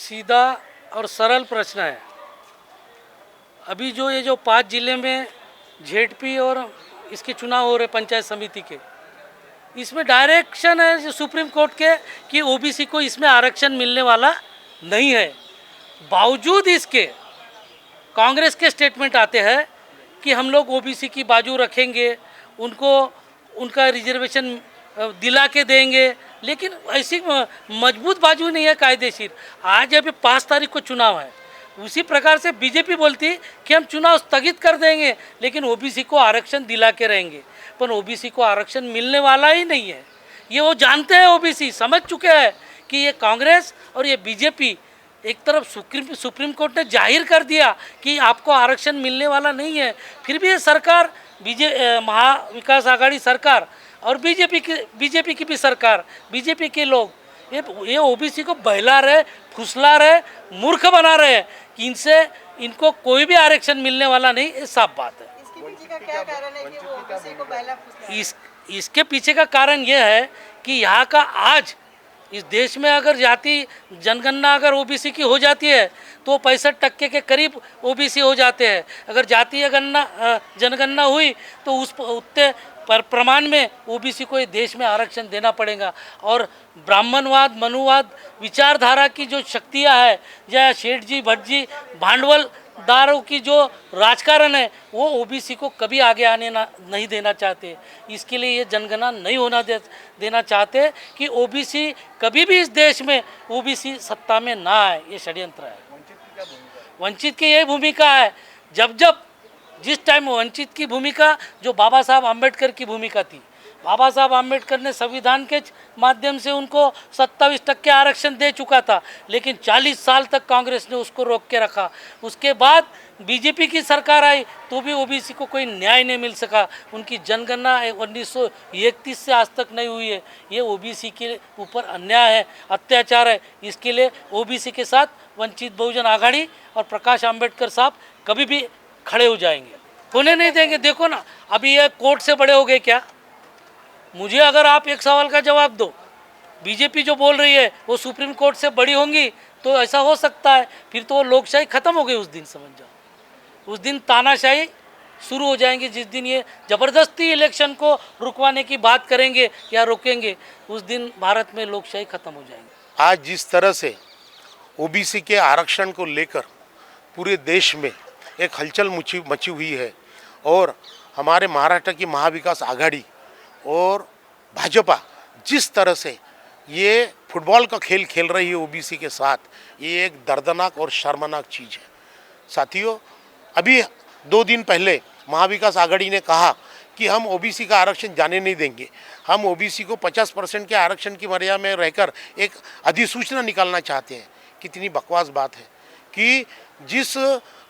सीधा और सरल प्रश्न है। अभी जो 5 जिले में झेडपी और इसके चुनाव हो रहे पंचायत समिति के, इसमें डायरेक्शन है जो सुप्रीम कोर्ट के कि ओबीसी को इसमें आरक्षण मिलने वाला नहीं है। बावजूद इसके कांग्रेस के स्टेटमेंट आते हैं कि हम लोग ओबीसी की बाजू रखेंगे, उनको उनका रिजर्वेशन दिला के देंगे, लेकिन ऐसी मजबूत बाजू नहीं है कायदेशीर। आज अभी 5 तारीख को चुनाव है, उसी प्रकार से बीजेपी बोलती कि हम चुनाव स्थगित कर देंगे लेकिन ओबीसी को आरक्षण दिला के रहेंगे, पर ओबीसी को आरक्षण मिलने वाला ही नहीं है। ये वो जानते हैं, ओबीसी समझ चुके हैं कि ये कांग्रेस और ये बीजेपी, एक तरफ सुप्रीम कोर्ट ने जाहिर कर दिया कि आपको आरक्षण मिलने वाला नहीं है, फिर भी ये सरकार महा विकास आघाड़ी सरकार और बीजेपी की भी सरकार, बीजेपी के लोग ये ओबीसी को बहला रहे, फुसला रहे, मूर्ख बना रहे हैं कि इनको कोई भी आरक्षण मिलने वाला नहीं। ये साफ बात है। इसके पीछे का क्या कारण है कि वो ओबीसी को बहला फुसला? इसके पीछे का कारण यह है कि यहाँ का आज इस देश में अगर जाति जनगणना अगर ओबीसी की हो जाती है तो 65% के करीब ओबीसी हो जाते हैं। अगर जातीय जनगणना हुई तो उतने प्रमाण में ओबीसी को ये देश में आरक्षण देना पड़ेगा। और ब्राह्मणवाद, मनुवाद विचारधारा की जो शक्तियाँ है, या सेठ जी भट्ट जी भांडवलदारों की जो राजकारण है, वो ओबीसी को कभी आगे आने नहीं देना चाहते। इसके लिए ये जनगणना नहीं होना देना चाहते कि ओबीसी कभी भी इस देश में ओबीसी सत्ता में ना आए। ये षड्यंत्र है। वंचित की यही भूमिका है। जिस टाइम वंचित की भूमिका जो बाबा साहब आम्बेडकर की भूमिका थी, बाबा साहब आम्बेडकर ने संविधान के माध्यम से उनको 27% आरक्षण दे चुका था, लेकिन 40 साल तक कांग्रेस ने उसको रोक के रखा। उसके बाद बीजेपी की सरकार आई तो भी ओबीसी को कोई न्याय नहीं मिल सका। उनकी जनगणना 1931 से आज तक नहीं हुई है। ये ओबीसी के ऊपर अन्याय है, अत्याचार है। इसके लिए ओबीसी के साथ वंचित बहुजन आघाड़ी और प्रकाश आम्बेडकर साहब कभी भी खड़े हो जाएंगे, होने नहीं देंगे। देखो ना, अभी ये कोर्ट से बड़े हो गए क्या? मुझे अगर आप एक सवाल का जवाब दो, बीजेपी जो बोल रही है वो सुप्रीम कोर्ट से बड़ी होंगी, तो ऐसा हो सकता है फिर तो वो लोकशाही खत्म हो गई उस दिन, समझ जाओ। उस दिन तानाशाही शुरू हो जाएंगे। जिस दिन ये ज़बरदस्ती इलेक्शन को रुकवाने की बात करेंगे या रोकेंगे, उस दिन भारत में लोकशाही खत्म हो जाएंगे। आज जिस तरह से ओबीसी के आरक्षण को लेकर पूरे देश में एक हलचल मची हुई है, और हमारे महाराष्ट्र की महाविकास आघाड़ी और भाजपा जिस तरह से ये फुटबॉल का खेल खेल रही है ओबीसी के साथ, ये एक दर्दनाक और शर्मनाक चीज़ है। साथियों, अभी 2 दिन पहले महाविकास आघाड़ी ने कहा कि हम ओबीसी का आरक्षण जाने नहीं देंगे, हम ओबीसी को 50% के आरक्षण की मर्यादा में रहकर एक अधिसूचना निकालना चाहते हैं। कितनी बकवास बात है कि जिस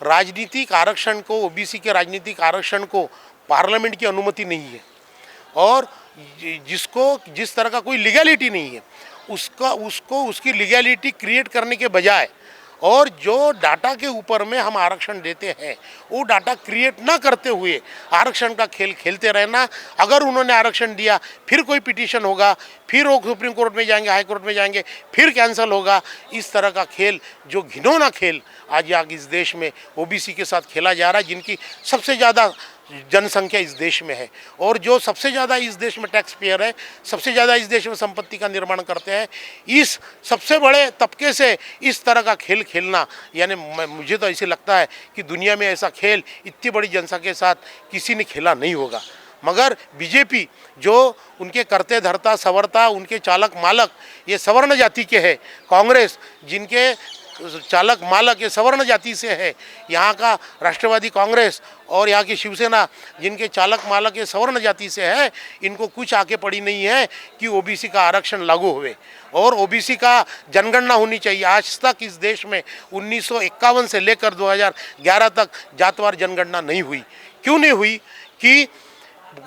राजनीतिक आरक्षण को, ओबीसी के राजनीतिक आरक्षण को पार्लियामेंट की अनुमति नहीं है और जिस तरह का कोई लीगैलिटी नहीं है, उसकी लीगैलिटी क्रिएट करने के बजाय और जो डाटा के ऊपर में हम आरक्षण देते हैं वो डाटा क्रिएट ना करते हुए आरक्षण का खेल खेलते रहना। अगर उन्होंने आरक्षण दिया, फिर कोई पिटीशन होगा, फिर वो सुप्रीम कोर्ट में जाएंगे, हाई कोर्ट में जाएंगे, फिर कैंसिल होगा। इस तरह का खेल, जो घिनौना खेल आज इस देश में ओबीसी के साथ खेला जा रहा है, जिनकी सबसे ज़्यादा जनसंख्या इस देश में है और जो सबसे ज़्यादा इस देश में टैक्स पेयर है, सबसे ज़्यादा इस देश में संपत्ति का निर्माण करते हैं, इस सबसे बड़े तबके से इस तरह का खेल खेलना, यानी मुझे तो ऐसे लगता है कि दुनिया में ऐसा खेल इतनी बड़ी जनसंख्या के साथ किसी ने खेला नहीं होगा। मगर बीजेपी जो उनके करते धरता सवरता, उनके चालक मालक ये सवर्ण जाति के हैं, कांग्रेस जिनके चालक मालक ये सवर्ण जाति से है, यहाँ का राष्ट्रवादी कांग्रेस और यहाँ की शिवसेना जिनके चालक मालक ये सवर्ण जाति से है, इनको कुछ आके पड़ी नहीं है कि ओबीसी का आरक्षण लागू हुए और ओबीसी का जनगणना होनी चाहिए। आज तक इस देश में 1951 से लेकर 2011 तक जातवार जनगणना नहीं हुई। क्यों नहीं हुई? कि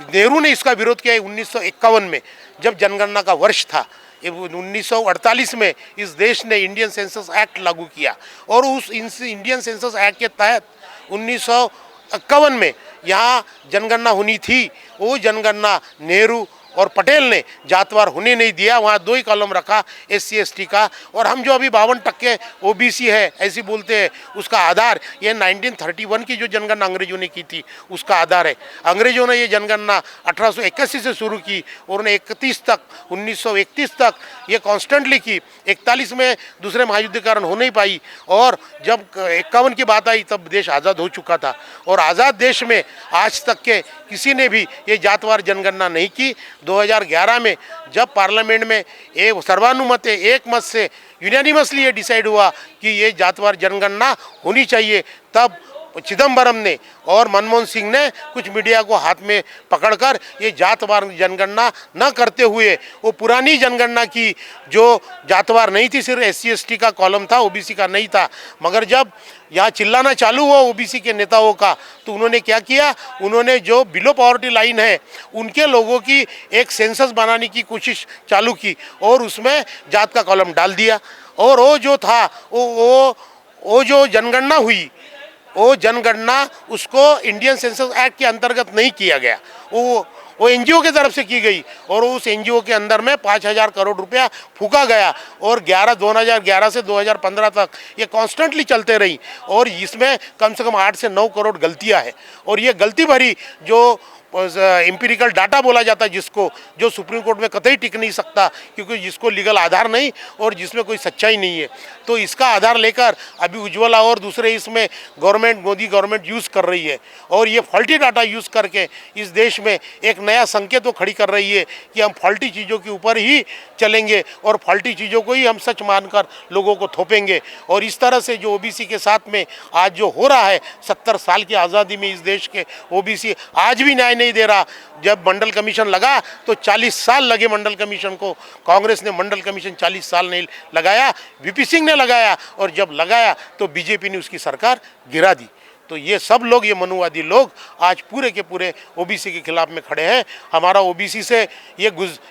नेहरू ने इसका विरोध किया 1951 में, जब जनगणना का वर्ष था। 1948 में इस देश ने इंडियन सेंसस एक्ट लागू किया और उस इंडियन सेंसस एक्ट के तहत 1951 में यहाँ जनगणना होनी थी। वो जनगणना नेहरू और पटेल ने जातवार होने नहीं दिया, वहाँ 2 ही कॉलम रखा SC ST का। और हम जो अभी 52% OBC है ऐसी बोलते हैं, उसका आधार ये 1931 की जो जनगणना अंग्रेजों ने की थी उसका आधार है। अंग्रेजों ने ये जनगणना 1881 से शुरू की और उन्हें 1931 तक ये कॉन्स्टेंटली की। 41 में दूसरे महायुद्ध के कारण हो नहीं पाई और जब 51 की बात आई तब देश आज़ाद हो चुका था। और आज़ाद देश में आज तक के किसी ने भी ये जातवार जनगणना नहीं की। 2011 में जब पार्लियामेंट में एक सर्वानुमत एक मत से यूनानिमसली ये डिसाइड हुआ कि ये जातवार जनगणना होनी चाहिए, तब चिदम्बरम ने और मनमोहन सिंह ने कुछ मीडिया को हाथ में पकड़कर ये जातवार जनगणना न करते हुए वो पुरानी जनगणना की जो जातवार नहीं थी, सिर्फ SC ST का कॉलम था, OBC का नहीं था। मगर जब यहाँ चिल्लाना चालू हुआ OBC के नेताओं का तो उन्होंने क्या किया, उन्होंने जो बिलो पॉवर्टी लाइन है उनके लोगों की एक सेंसस बनाने की कोशिश चालू की और उसमें जात का कॉलम डाल दिया। और वो जो था वो जो जनगणना हुई वो जनगणना उसको इंडियन सेंसस एक्ट के अंतर्गत नहीं किया गया, वो NGO की तरफ से की गई और उस NGO के अंदर में 5,000 करोड़ रुपया फूका गया और 2011 से 2015 तक ये कॉन्स्टेंटली चलते रही। और इसमें कम से कम 8 से 9 करोड़ गलतियां हैं और ये गलती भरी जो एम्पिरिकल डाटा बोला जाता है जिसको, जो सुप्रीम कोर्ट में कतई टिक नहीं सकता क्योंकि जिसको लीगल आधार नहीं और जिसमें कोई सच्चाई नहीं है, तो इसका आधार लेकर अभी उज्ज्वला और दूसरे इसमें गवर्नमेंट, मोदी गवर्नमेंट यूज़ कर रही है और ये फॉल्टी डाटा यूज़ करके इस देश में एक नया संकेत तो खड़ी कर रही है कि हम फॉल्टी चीज़ों के ऊपर ही चलेंगे और फॉल्टी चीज़ों को ही हम सच मानकर लोगों को थोपेंगे। और इस तरह से जो OBC के साथ में आज जो हो रहा है, 70 साल की आज़ादी में इस देश के OBC आज भी न्याय नहीं दे रहा। जब मंडल कमीशन लगा तो 40 साल लगे मंडल कमीशन को, कांग्रेस ने मंडल कमीशन 40 साल नहीं लगाया, VP सिंह ने लगाया और जब लगाया तो BJP ने उसकी सरकार गिरा दी। तो ये सब लोग, ये मनुवादी लोग आज पूरे के पूरे OBC के खिलाफ में खड़े हैं। हमारा OBC से ये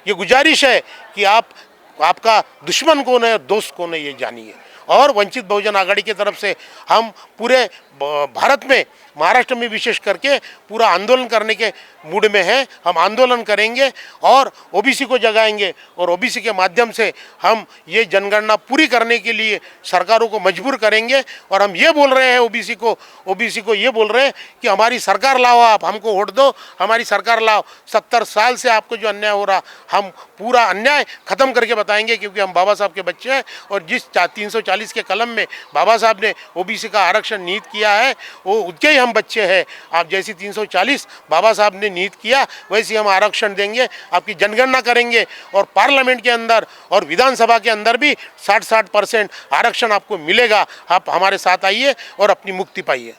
गुजारिश है कि आपका दुश्मन कौन है, दोस्त कौन है, ये जानिए। और वंचित बहुजन आघाड़ी की तरफ से हम पूरे भारत में, महाराष्ट्र में विशेष करके पूरा आंदोलन करने के मूड में हैं। हम आंदोलन करेंगे और OBC को जगाएंगे और OBC के माध्यम से हम ये जनगणना पूरी करने के लिए सरकारों को मजबूर करेंगे। और हम ये बोल रहे हैं OBC को ये बोल रहे हैं कि हमारी सरकार लाओ, आप हमको वोट दो, हमारी सरकार लाओ। 70 साल से आपको जो अन्याय हो रहा, हम पूरा अन्याय ख़त्म करके बताएंगे क्योंकि हम बाबा साहब के बच्चे हैं। और जिस 340 के कलम में बाबा साहब ने OBC का आरक्षण निहित किया है वो उनके ही हम बच्चे हैं। आप जैसी 340 बाबा साहब ने निहित किया वैसे हम आरक्षण देंगे, आपकी जनगणना करेंगे और पार्लियामेंट के अंदर और विधानसभा के अंदर भी 60% आरक्षण आपको मिलेगा। आप हमारे साथ आइए और अपनी मुक्ति पाइए।